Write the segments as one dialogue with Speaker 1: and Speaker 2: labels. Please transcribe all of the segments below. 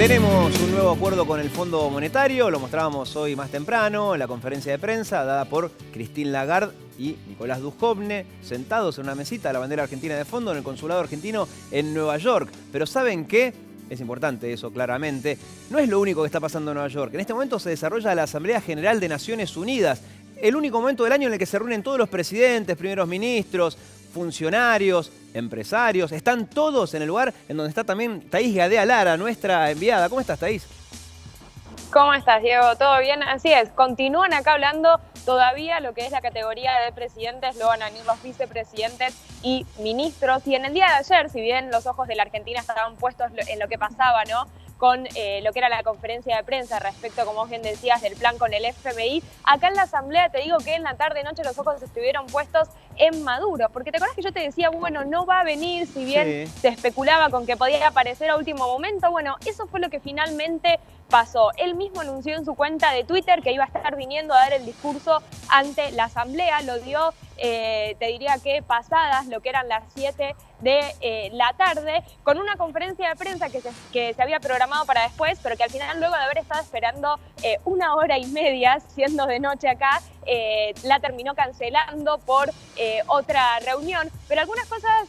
Speaker 1: Tenemos un nuevo acuerdo con el Fondo Monetario, lo mostrábamos hoy más temprano en la conferencia de prensa dada por Christine Lagarde y Nicolás Dujovne, sentados en una mesita, la bandera argentina de fondo en el consulado argentino en Nueva York. Pero ¿saben qué? Es importante eso, claramente. No es lo único que está pasando en Nueva York. En este momento se desarrolla la Asamblea General de Naciones Unidas, el único momento del año en el que se reúnen todos los presidentes, primeros ministros, funcionarios, empresarios. Están todos en el lugar en donde está también Thaís Gadea Lara, nuestra enviada. ¿Cómo estás, Thaís?
Speaker 2: ¿Cómo estás, Diego? ¿Todo bien? Así es, continúan acá hablando todavía lo que es la categoría de presidentes, luego van a venir los vicepresidentes y ministros. Y en el día de ayer, si bien los ojos de la Argentina estaban puestos en lo que pasaba, ¿no?, con lo que era la conferencia de prensa respecto, como vos bien decías, del plan con el FMI, acá en la Asamblea te digo que en la tarde-noche los ojos estuvieron puestos en Maduro, porque te acuerdas que yo te decía, bueno, no va a venir, si bien se especulaba con que podía aparecer a último momento. Bueno, eso fue lo que finalmente pasó. Él mismo anunció en su cuenta de Twitter que iba a estar viniendo a dar el discurso ante la Asamblea, lo dio, te diría que pasadas lo que eran las 7 de la tarde, con una conferencia de prensa que se había programado para después, pero que al final, luego de haber estado esperando 1 hora y media, siendo de noche acá, la terminó cancelando por otra reunión. Pero algunas cosas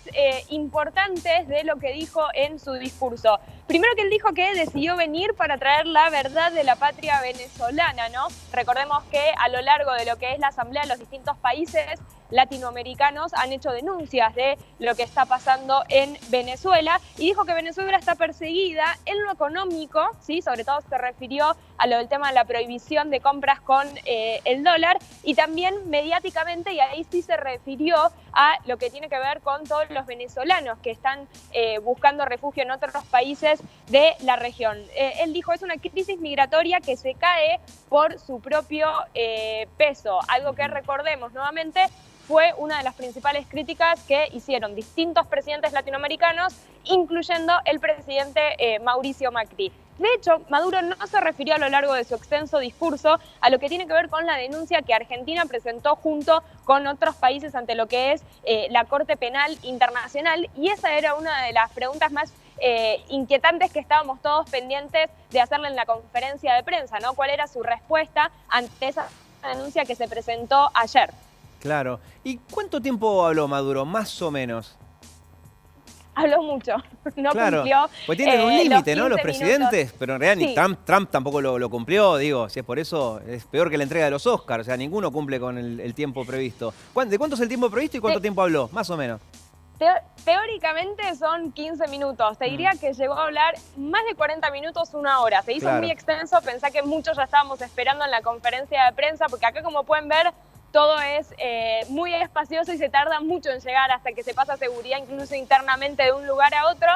Speaker 2: importantes de lo que dijo en su discurso. Primero, que él dijo que decidió venir para traer la verdad de la patria venezolana, ¿no? Recordemos que a lo largo de lo que es la Asamblea, los distintos países latinoamericanos han hecho denuncias de lo que está pasando en Venezuela, y dijo que Venezuela está perseguida en lo económico, ¿sí? Sobre todo se refirió a lo del tema de la prohibición de compras con el dólar, y también mediáticamente, y ahí sí se refirió a lo que tiene que ver con todos los venezolanos que están buscando refugio en otros países de la región. Él dijo, es una crisis migratoria que se cae por su propio peso, algo que, recordemos nuevamente, fue una de las principales críticas que hicieron distintos presidentes latinoamericanos, incluyendo el presidente Mauricio Macri. De hecho, Maduro no se refirió a lo largo de su extenso discurso a lo que tiene que ver con la denuncia que Argentina presentó junto con otros países ante lo que es la Corte Penal Internacional, y esa era una de las preguntas más inquietantes que estábamos todos pendientes de hacerle en la conferencia de prensa, ¿no? ¿Cuál era su respuesta ante esa denuncia que se presentó ayer?
Speaker 1: Claro. ¿Y cuánto tiempo habló Maduro, más o menos?
Speaker 2: Habló mucho, no
Speaker 1: claro,
Speaker 2: cumplió.
Speaker 1: Pues tienen un límite, ¿no? Los
Speaker 2: minutos.
Speaker 1: presidentes, pero en realidad
Speaker 2: Sí.
Speaker 1: ni Trump tampoco lo cumplió, digo, si es por eso, es peor que la entrega de los Oscars, o sea, ninguno cumple con el tiempo previsto. ¿De cuánto es el tiempo previsto y cuánto tiempo habló, más o menos?
Speaker 2: Teóricamente son 15 minutos. Te diría que llegó a hablar más de 40 minutos, 1 hora. Se hizo muy extenso, pensá que muchos ya estábamos esperando en la conferencia de prensa, porque acá, como pueden ver, todo es muy espacioso y se tarda mucho en llegar hasta que se pasa seguridad, incluso internamente, de un lugar a otro.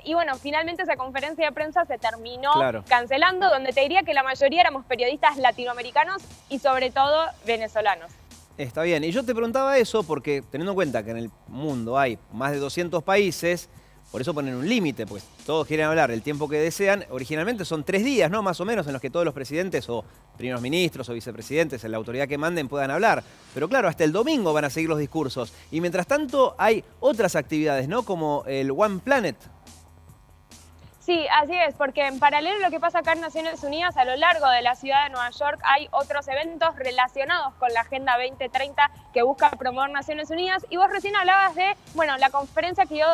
Speaker 2: Y bueno, finalmente esa conferencia de prensa se terminó cancelando, donde te diría que la mayoría éramos periodistas latinoamericanos y sobre todo venezolanos.
Speaker 1: Está bien, y yo te preguntaba eso porque, teniendo en cuenta que en el mundo hay más de 200 países, por eso ponen un límite, pues todos quieren hablar el tiempo que desean. Originalmente son 3 días, ¿no? Más o menos, en los que todos los presidentes o primeros ministros o vicepresidentes, en la autoridad que manden, puedan hablar. Pero claro, hasta el domingo van a seguir los discursos. Y mientras tanto hay otras actividades, ¿no? Como el One Planet.
Speaker 2: Sí, así es, porque en paralelo a lo que pasa acá en Naciones Unidas, a lo largo de la ciudad de Nueva York hay otros eventos relacionados con la Agenda 2030 que busca promover Naciones Unidas. Y vos recién hablabas de, bueno, la conferencia que dio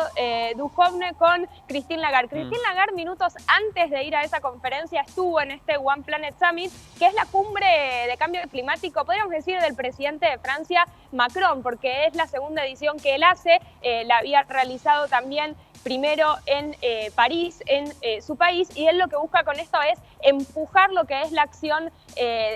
Speaker 2: Dujovne con Christine Lagarde. Christine Lagarde, minutos antes de ir a esa conferencia, estuvo en este One Planet Summit, que es la cumbre de cambio climático, podríamos decir, del presidente de Francia, Macron, porque es la segunda edición que él hace. La había realizado también primero en París, en su país, y él lo que busca con esto es empujar lo que es la acción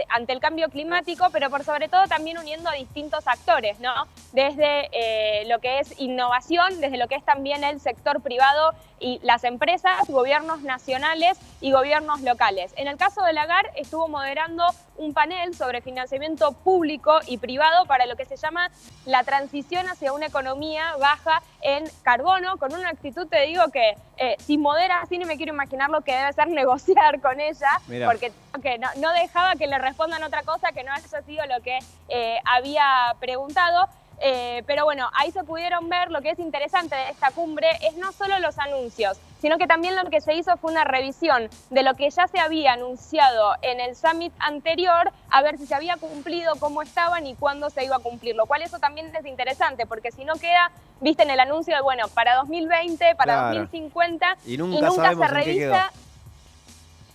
Speaker 2: ante el cambio climático, pero por sobre todo también uniendo a distintos actores, ¿no? Desde lo que es innovación, desde lo que es también el sector privado y las empresas, gobiernos nacionales y gobiernos locales. En el caso de Lagarde, estuvo moderando un panel sobre financiamiento público y privado para lo que se llama la transición hacia una economía baja en carbono, con una actitud, te digo, que si modera así, no me quiero imaginar lo que debe ser negociar con ella. Mirá. Porque no dejaba que le respondan otra cosa que no haya sido lo que había preguntado. Pero bueno, ahí se pudieron ver. Lo que es interesante de esta cumbre es no solo los anuncios, sino que también lo que se hizo fue una revisión de lo que ya se había anunciado en el summit anterior, a ver si se había cumplido, cómo estaban y cuándo se iba a cumplir, lo cual eso también es interesante, porque si no queda, viste, en el anuncio de, bueno, para 2020, para
Speaker 1: Claro.
Speaker 2: 2050,
Speaker 1: Y nunca sabemos
Speaker 2: se
Speaker 1: en qué
Speaker 2: revisa.
Speaker 1: quedó.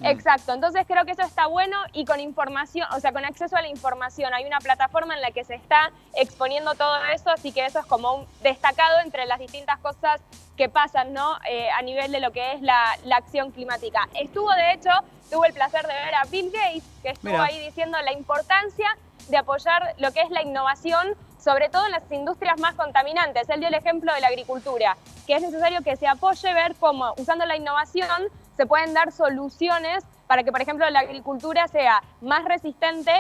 Speaker 2: Exacto, entonces creo que eso está bueno y con información, o sea, con acceso a la información. Hay una plataforma en la que se está exponiendo todo eso, así que eso es como un destacado entre las distintas cosas que pasan, ¿no? A nivel de lo que es la acción climática. De hecho, tuve el placer de ver a Bill Gates, que estuvo
Speaker 1: Mira.
Speaker 2: ahí diciendo la importancia de apoyar lo que es la innovación, sobre todo en las industrias más contaminantes. Él dio el ejemplo de la agricultura, que es necesario que se apoye, ver cómo, usando la innovación, se pueden dar soluciones para que, por ejemplo, la agricultura sea más resistente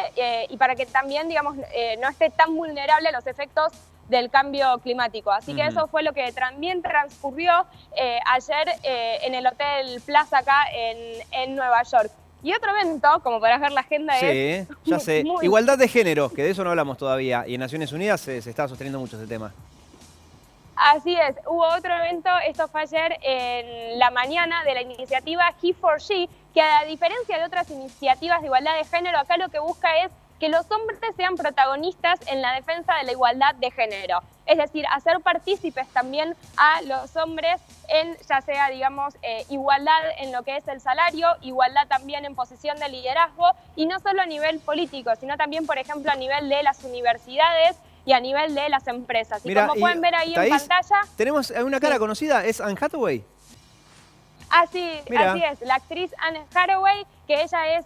Speaker 2: y para que también, digamos, no esté tan vulnerable a los efectos del cambio climático. Así que eso fue lo que también transcurrió ayer en el Hotel Plaza acá en Nueva York. Y otro evento, como podrás ver la agenda, es...
Speaker 1: Sí, ya sé.
Speaker 2: muy...
Speaker 1: Igualdad de género, que de eso no hablamos todavía. Y en Naciones Unidas se está sosteniendo mucho ese tema.
Speaker 2: Así es, hubo otro evento, esto fue ayer en la mañana, de la iniciativa He4She, que a diferencia de otras iniciativas de igualdad de género, acá lo que busca es que los hombres sean protagonistas en la defensa de la igualdad de género. Es decir, hacer partícipes también a los hombres en, ya sea, digamos, igualdad en lo que es el salario, igualdad también en posición de liderazgo, y no solo a nivel político, sino también, por ejemplo, a nivel de las universidades y a nivel de las empresas.
Speaker 1: Mira,
Speaker 2: y como pueden ver ahí
Speaker 1: Thaís,
Speaker 2: en pantalla...
Speaker 1: tenemos una cara conocida, es Anne Hathaway.
Speaker 2: Así
Speaker 1: Mira.
Speaker 2: es, la actriz Anne Hathaway, que ella es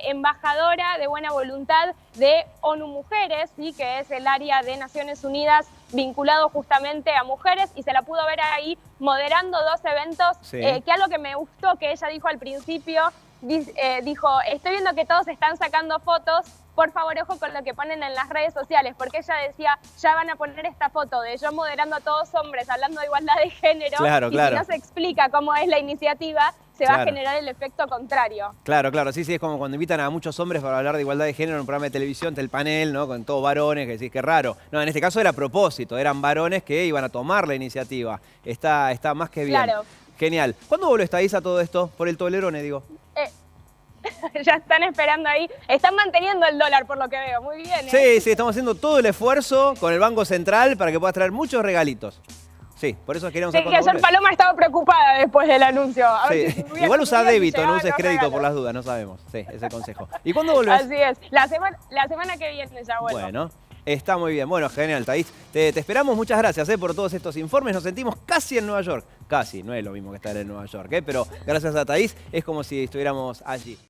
Speaker 2: embajadora de buena voluntad de ONU Mujeres, ¿sí? Que es el área de Naciones Unidas vinculado justamente a mujeres, y se la pudo ver ahí moderando dos eventos,
Speaker 1: Sí.
Speaker 2: que algo que me gustó que ella dijo al principio, dijo, estoy viendo que todos están sacando fotos, por favor, ojo con lo que ponen en las redes sociales, porque ella decía, ya van a poner esta foto de yo moderando a todos hombres, hablando de igualdad de género,
Speaker 1: Claro,
Speaker 2: y
Speaker 1: claro.
Speaker 2: si no se explica cómo es la iniciativa, se va a
Speaker 1: Claro.
Speaker 2: generar el efecto contrario.
Speaker 1: Claro, claro, sí, es como cuando invitan a muchos hombres para hablar de igualdad de género en un programa de televisión, el panel, ¿no? Con todos varones, que decís, qué raro. No, en este caso era a propósito, eran varones que iban a tomar la iniciativa. Está más que bien.
Speaker 2: Claro.
Speaker 1: Genial. ¿Cuándo volvés, Thaís, a todo esto? Por el Toblerone, digo.
Speaker 2: Ya están esperando ahí, están manteniendo el dólar por lo que veo, muy bien.
Speaker 1: Sí, estamos haciendo todo el esfuerzo con el Banco Central para que puedas traer muchos regalitos. Sí, por eso queríamos
Speaker 2: Sé
Speaker 1: saber
Speaker 2: que
Speaker 1: cuándo
Speaker 2: ayer
Speaker 1: volvés.
Speaker 2: Paloma estaba preocupada después del anuncio. A ver
Speaker 1: Sí.
Speaker 2: si subía,
Speaker 1: Igual usa
Speaker 2: subía, si
Speaker 1: débito, no
Speaker 2: llegaban
Speaker 1: uses
Speaker 2: los
Speaker 1: crédito por
Speaker 2: regalos.
Speaker 1: las dudas, no sabemos. Sí, ese es el consejo. ¿Y cuándo volvés?
Speaker 2: Así es, la semana que viene ya vuelvo.
Speaker 1: Bueno, está muy bien. Bueno, genial, Thaís. Te esperamos, muchas gracias por todos estos informes. Nos sentimos casi en Nueva York. Casi, no es lo mismo que estar en Nueva York, pero gracias a Thaís es como si estuviéramos allí.